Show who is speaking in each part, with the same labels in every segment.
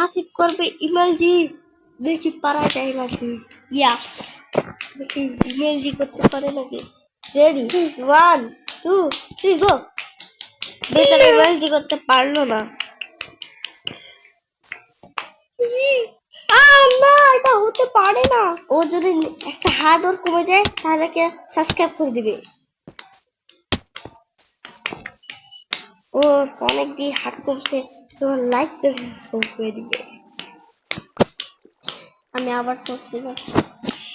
Speaker 1: হাসিব করবে ইমেলজি দেখি পারা যায় নাকি ইয়াস দেখি ইমেলজি করতে পারে নাকি রেডি 1 2 3 গো বেচারা ইমেলজি করতে পারলো না না এটা হতে পারে না ও যদি একটা হাত ওর কমে যায় তাহলে কে সাবস্ক্রাইব করে দিবে ও অনেক দিয়ে হাত কমছে তোমার লাইক করে দিবে আমি আবার করতে যাচ্ছি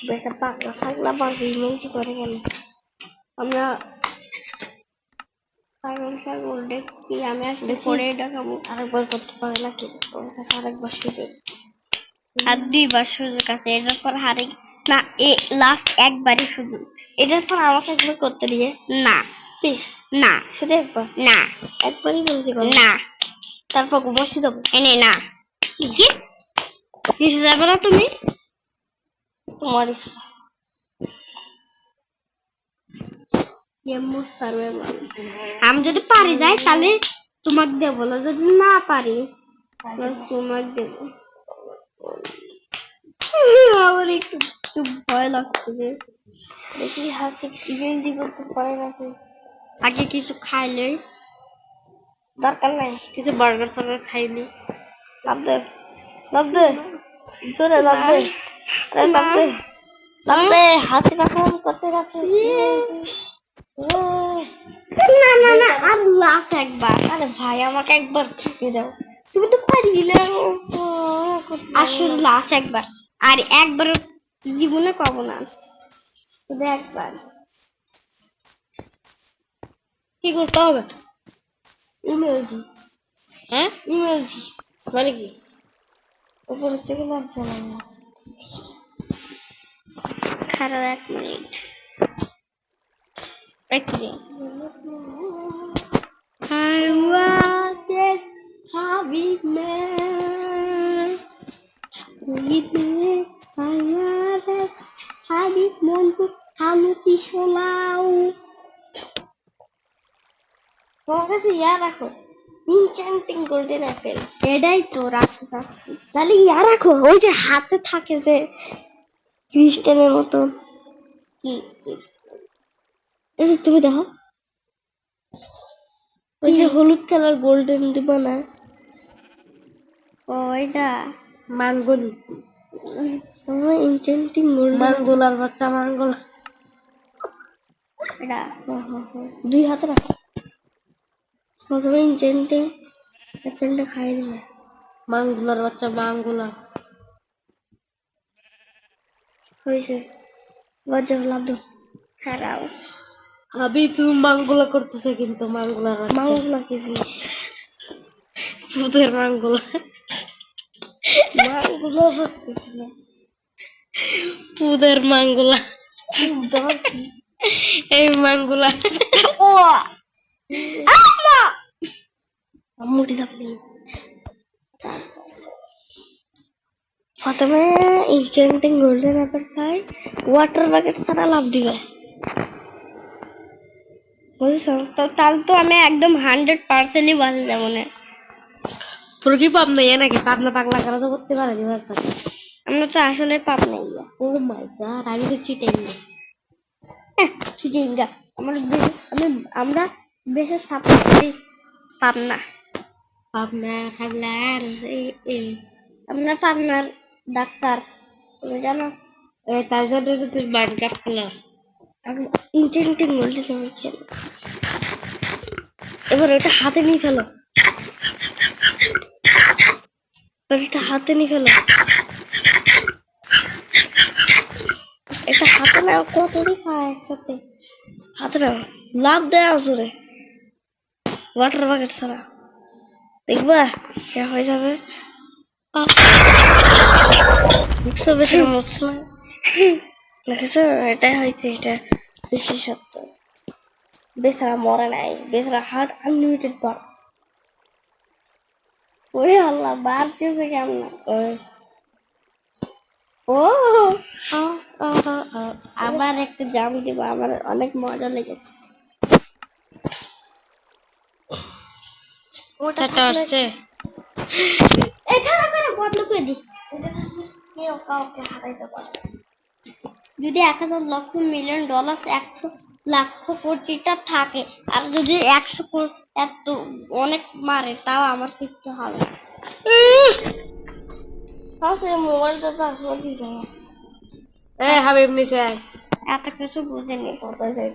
Speaker 1: বেটা পাগলা ছাগলা বাকি ইমেলজি করে কেন আমরা ফাইন্যান্সিয়াল গোল্ডে কি আমি আসলে পরে দেখাবো আরেকবার করতে পারে নাকি ওর কাছে আরেকবার সুযোগ আর দুইবার সুযোগ আছে এটার পর হারে না এ লাস্ট একবারই সুযোগ এটার পর আমাকে একবার করতে দিয়ে না প্লিজ না শুধু একবার না একবারই বলছি না তারপর বসে দেবো এনে না কি নিচে যাবে না তুমি তোমার ইচ্ছা আমি যদি পারি যাই তাহলে তোমাকে দেবো না যদি না পারি তোমাকে দেবো আমার একটু ভয় লাগছে দেখি হাসি ইমেলজি করতে পারে নাকি আগে কিছু খাইলে দরকার নাই কিছু বার্গার টার্গার খাইনি লাভ দে জোরে লাভ দে আরে লাভ দে হাসি রাখাম করতে যাচ্ছে না না না আর লাস্ট একবার আরে ভাই আমাকে একবার ছুটি দাও তুমি তো পারিলে আসলে লাস্ট একবার আর একবার জীবনে পাবো না শুধু একবার কি করতে হবে ইমেলজি হ্যাঁ ইমেলজি মানে কি উপর থেকে লাভ জানাই না খারাপ 1 minute I was a happy man with me I was a happy man আমি কি শোনাও তোমার কাছে ইয়া রাখো ইনচ্যান্টিং গোল্ডেন অ্যাপেল এটাই তো রাখতে চাচ্ছি তাহলে ইয়া রাখো ওই যে হাতে থাকে যে ক্রিস্টালের মতো কি তুমি দেখো ওই যে হলুদ কালার গোল্ডেন দিবা না ওইটা মাঙ্গলি আমার ইনচেন্টিং গোল্ডেন মাঙ্গলার বাচ্চা মাঙ্গল এটা দুই হাতে রাখো প্রথমে ইনচেন্টিং অ্যাপেলটা খাই দিবে মাঙ্গলার বাচ্চা মাঙ্গলা হয়েছে বাচ্চা লাভ দাও খারাপ আবি তুমি মাঙ্গলা করতেছো কিন্তু মাঙ্গলার বাচ্চা মাঙ্গলা কি জিনিস ভূতের মাঙ্গলা মাঙ্গলা বসতেছি না ভূতের মাঙ্গলা এই মাঙ্গলা ও আম্মা আম্মুটি যাবনি প্রথমে ইনচেন্টিং গোল্ডেন অ্যাপেল খাই ওয়াটার বাকেট ছাড়া লাভ দিবে বুঝছো তো তাহলে তো আমি একদম 100%ই বাজে যাবো না তোর কি পাপ নাই নাকি পাবনা পাগলা করা তো করতে পারে দিবা আমরা তো আসলে পাপ নাই ও মাই গড আমি তো চিটিং চিটিং আমরা বেশি সাপোর্ট করি পাবনা পাগলার আমরা পাবনার ডাক্তার তুমি জানো তাই জন্য তো তুই মাইনক্রাফট খেলো ইনচেন্টিং গোল্ডেন আমি খেলো এবার এটা হাতে নিয়ে ফেলো এটা হাতে নিয়ে ফেলো এটা হাতে নাও কতদিন খায় একসাথে হাতে নাও লাভ দেয় জোরে ওয়াটার বাকেট ছাড়া দেখবা কে হয়ে যাবে দেখছো বেশি মশলা দেখেছো এটাই হয়েছে এটা বেশি সত্য বেচারা মরে নাই বেচারা হার্ট আনলিমিটেড বার ওরে আল্লাহ বার দিয়েছে কেমন ও আবার একটা জাম দিব আমার অনেক মজা লেগেছে ওটা আসছে কাউকে হারাইতে পারে যদি 1000 লক্ষ মিলিয়ন ডলার 100 লক্ষ কোটিটা থাকে আর যদি 100 কোটি এত অনেক মারে তাও আমার কিচ্ছু হবে না আসলে মোবাইলটা তো আসলে কি যায় হাবিব নিচে এত কিছু বুঝিনি কোথায় যাই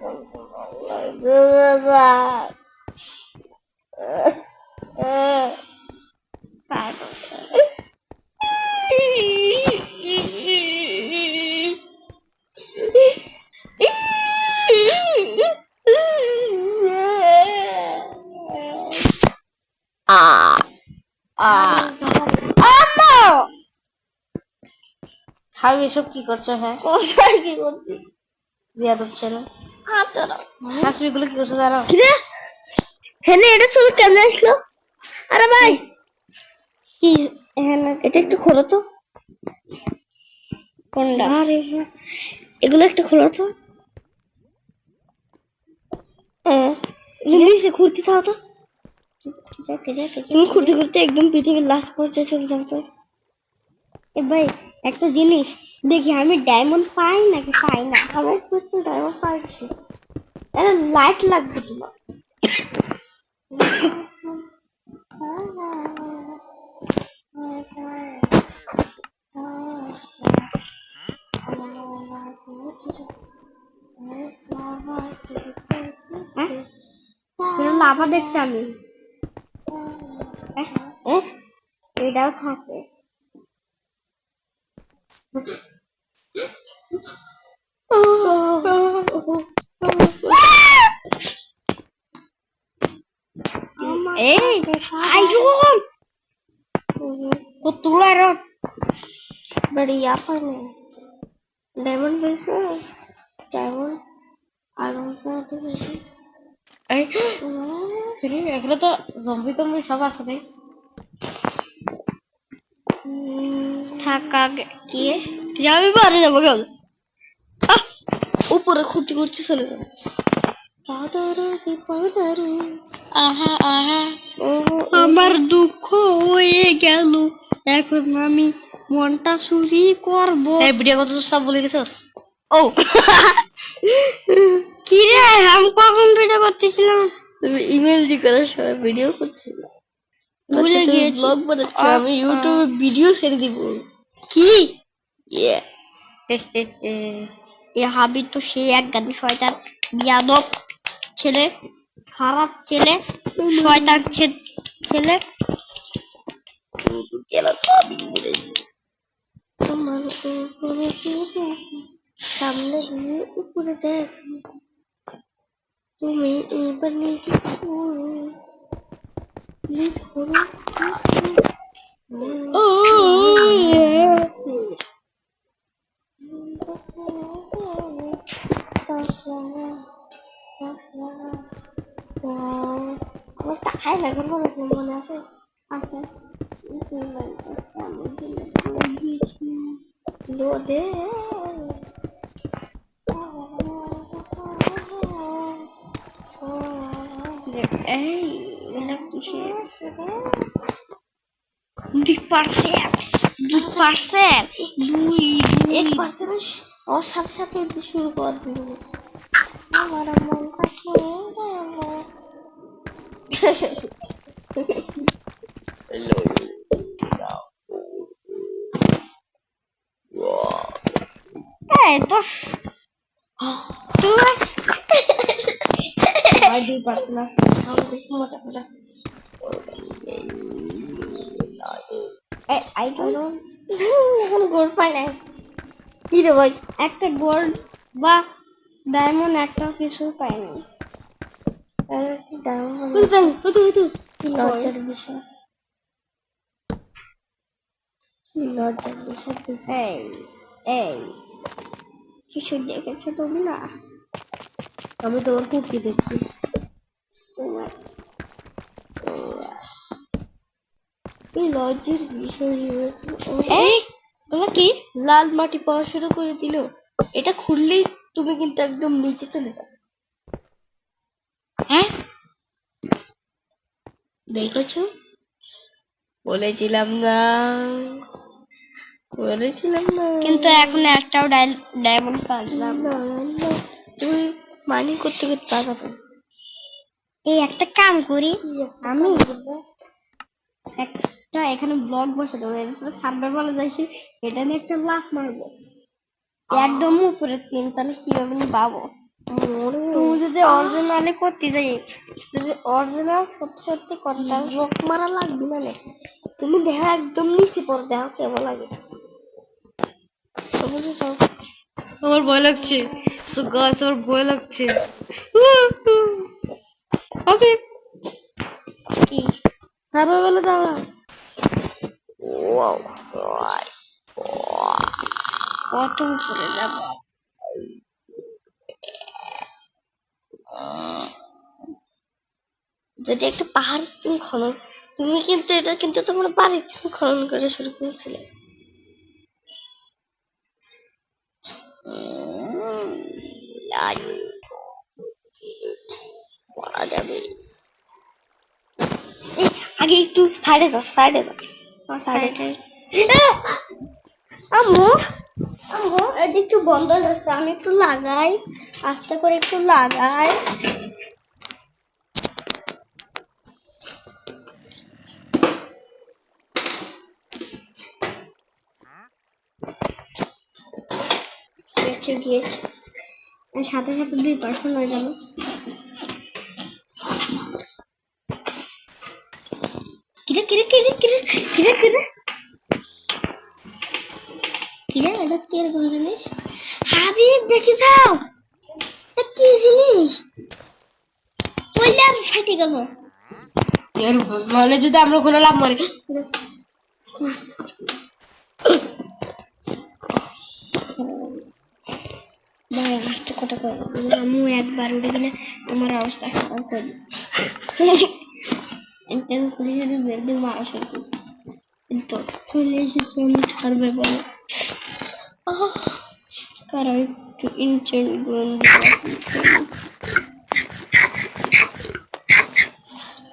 Speaker 1: হাবিব এসব কি করছো? হ্যাঁ কোথায় কি করছি বিয়া হচ্ছে না হাসিগুলো কি করছো জানো কি রে হেনে এটা শুধু কেমনে আসলো আরে ভাই কি হেনে এটা একটু খোলো তো কোনটা আরে এগুলো একটু খোলো তো নিচে ঘুরতে থাও তো তুমি ঘুরতে ঘুরতে একদম পৃথিবীর লাস্ট পর্যায়ে চলে যাও তো এ ভাই একটা জিনিস দেখি আমি ডায়মন্ড পাই নাকি পাই না আমি একটু ডায়মন্ড পাইছি এটা লাইট লাগবে তোমার লাভা দেখছি আমি এটাও থাকে এই আইরন কত আইরন बढ़िया पर डायमंड बेसिस डायमंड आयरन का तो बेसिस এই ফিরে এগুলো তো জম্বি টম্বি সব আছে রে থাকা কি আমি বাড়ি যাবো কেন উপরে খুঁটি খুঁটি চলে যাবে আহা আহা আমার দুঃখ হয়ে গেল এখন আমি মনটা চুরি করব এই ভিডিও কথা সব বলে গেছস ও কি রে আমি কখন ভিডিও করতেছিলাম তুমি ইমেল জি করার সময় ভিডিও করছিলাম ভুলে গিয়েছি ব্লগ বানাচ্ছি আমি ইউটিউবে ভিডিও ছেড়ে দিব কি ইয়ে এ হাবি তো সেই এক গাদি শয়তান বিয়াদব ছেলে খারাপ ছেলে শয়তান ছেলে কেন হাবি বলে তোমার উপরে সামনে দিয়ে উপরে দেখ তুমি এবার নিজে খাই না মনে আছে আচ্ছা দে এই এটা কিসের 2% ওর সাথে সাথে শুরু করে দিল আমার মনটা এই তো ভাই 2% আছে আমি বেশি মোটা মোটা I don't এখন গোল্ড পাই নাই কি রে ভাই একটা গোল্ড বা ডায়মন্ড একটা কিছু পাইনি লজ্জার বিষয় লজ্জার বিষয় এই কিছু দেখেছো তুমি না আমি তোমার কুর্তি দেখছি তোমার এই লজ্জার বিষয় কি লাল মাটি পাওয়া শুরু করে দিল এটা খুললেই তুমি কিন্তু একদম নিচে চলে যাবে হ্যাঁ দেখেছো বলেছিলাম না বলেছিলাম না, কিন্তু এখন একটাও ডায়মন্ড পাইলাম না। তুমি মাইনিং করতে করতে পারবা তো। এই একটা কাম করি আমি, একটা এখানে ব্লক বসে দেবো, এরপর সামনের বলে যাইছি এটা নিয়ে একটা লাফ মারবো একদম উপরে তিন, তাহলে কিভাবে আমি পাবো? তুমি যদি অরিজিনালি করতে যাই, যদি অরিজিনাল সত্যি সত্যি করে তাহলে ব্লক মারা লাগবে না। তুমি দেখো একদম নিচে পড়ে দেখো কেমন লাগে। বুঝেছো?
Speaker 2: আমার ভয় লাগছে। সো গাইস, আমার ভয় লাগছে। ওকে,
Speaker 1: কি
Speaker 2: সার্ভার বলে দাও না।
Speaker 1: কত উপরে যাব? যদি একটা পাহাড় তুমি খনন, তুমি কিন্তু এটা কিন্তু তোমার বাড়ি থেকে খনন করে শুরু করেছিলে। বলা যাবে আগে একটু সাইডে যাও, সাইডে যাও, সাইডে। আম্মু, আম্মু এটা একটু বন্ধ হয়ে যাচ্ছে, আমি একটু লাগাই, আস্তে করে একটু লাগাই। গিয়েছে সাথে সাথে 2% হয়ে গেল। কিরে কিরে কিরে কিরে কিরে কিরে কিরে, এটা কি এরকম জিনিস? হাবিব দেখে যাও, এটা কি জিনিস? বললাম ফাটে গেল।
Speaker 2: মানে যদি আমরা ওখানে লাভ মারি,
Speaker 1: ভাই আসতে কথা কই, আম্মু একবার উঠে গেলে আমার অবস্থা খারাপ করে এন্টেন পুলিশ যদি বেঁধে মারা শুরু কিন্তু চলে এসেছে আমি ছাড়বে বলে। কারণ একটু ইনচেন্ট গন্ধ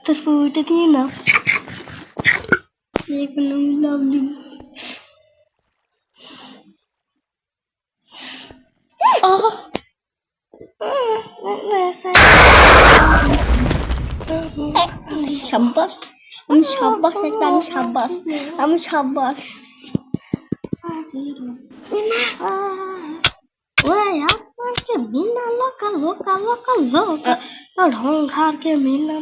Speaker 1: তারপর ওইটা দিয়ে না এখন আমি লাভ দিব। সাব্বাস, আমি সাব্বাস, একটা আমি সাব্বাস, আমি সাব্বাস। ওই আসমান के बिना लोका लोका लोका लोका ढोंग झाड़ के बिना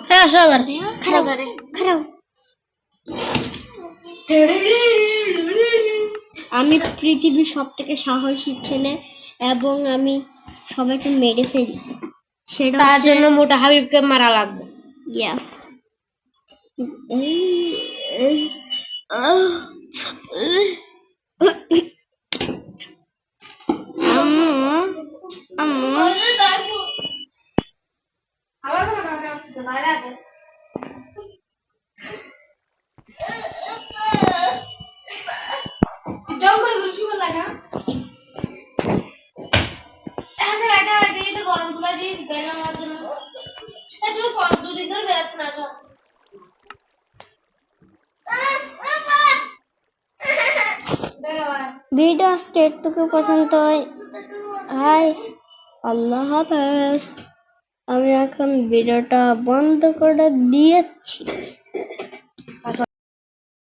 Speaker 2: হ্যাঁ সবার
Speaker 1: খারাপ খারাপ। আমি পৃথিবীর সব থেকে সাহসী ছেলে এবং আমি সবাইকে মেরে ফেলি, সেটা
Speaker 2: তার জন্য মোটা হাবিবকে মারা লাগবে।
Speaker 1: ইয়াস। ভিডিও আজকে এটুকু পছন্দ হয়, হাই আল্লাহ হাফেজ। আমি এখন ভিডিওটা বন্ধ করে দিয়েছি।